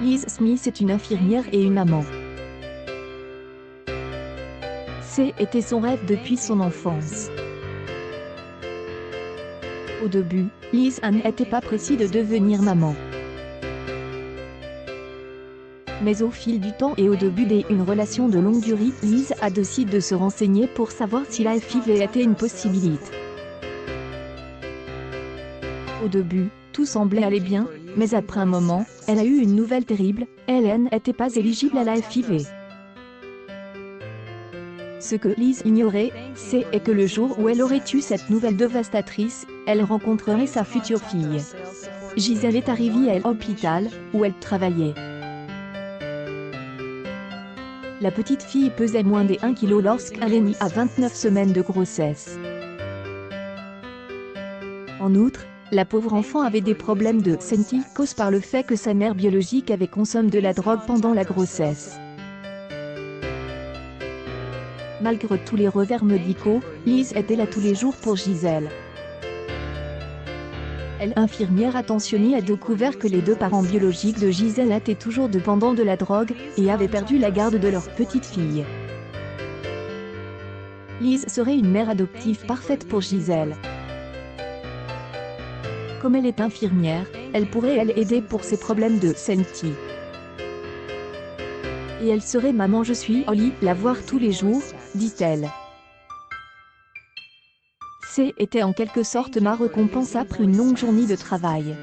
Liz Smith est une infirmière et une maman. Était son rêve depuis son enfance. Au début, Liz n'était pas pressée de devenir maman. Mais au fil du temps et au début d'une relation de longue durée, Liz a décidé de se renseigner pour savoir si la FIV était une possibilité. Au début, tout semblait aller bien, mais après un moment, elle a eu une nouvelle terrible, elle n'était pas éligible à la FIV. Ce que Liz ignorait, c'est que le jour où elle aurait eu cette nouvelle dévastatrice, elle rencontrerait sa future fille. Gisèle est arrivée à l'hôpital, où elle travaillait. La petite fille pesait moins de 1 kg lorsqu'elle est née à 29 semaines de grossesse. En outre, la pauvre enfant avait des problèmes de santé causés par le fait que sa mère biologique avait consommé de la drogue pendant la grossesse. Malgré tous les revers médicaux, Liz était là tous les jours pour Gisèle. Elle, infirmière attentionnée, a découvert que les deux parents biologiques de Gisèle étaient toujours dépendants de la drogue et avaient perdu la garde de leur petite fille. Liz serait une mère adoptive parfaite pour Gisèle. Comme elle est infirmière, elle pourrait aider pour ses problèmes de santé. Et elle serait maman, je suis Holly, la voir tous les jours, dit-elle. Était en quelque sorte ma récompense après une longue journée de travail.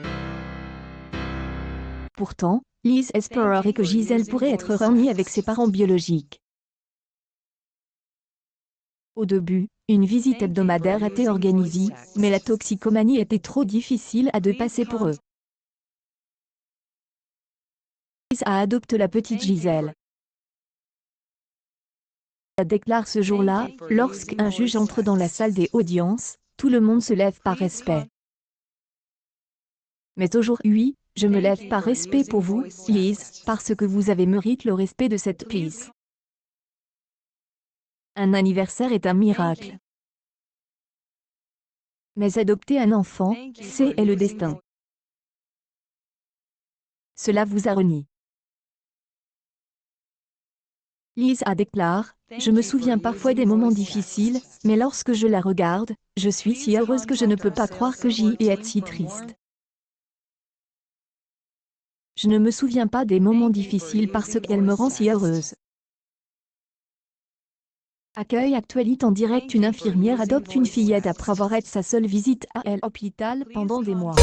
Pourtant, Liz espérait que Gisèle pourrait être réunie avec ses parents biologiques. Au début, une visite hebdomadaire était organisée, mais la toxicomanie était trop difficile à dépasser pour eux. Liz a adopté la petite Gisèle. Elle déclare ce jour-là, lorsqu'un juge entre dans la salle des audiences, tout le monde se lève par respect. Mais aujourd'hui, je me lève par respect pour vous, Liz, parce que vous avez mérité le respect de cette piste. Un anniversaire est un miracle. Mais adopter un enfant, c'est le destin. Cela vous a renié. Liz a déclaré, je me souviens parfois des moments difficiles, mais lorsque je la regarde, je suis si heureuse que je ne peux pas croire que j'y ai été si triste. Je ne me souviens pas des moments difficiles parce qu'elle me rend si heureuse. Accueil actualité en direct. Une infirmière adopte une fillette après avoir été sa seule visite à l'hôpital pendant des mois.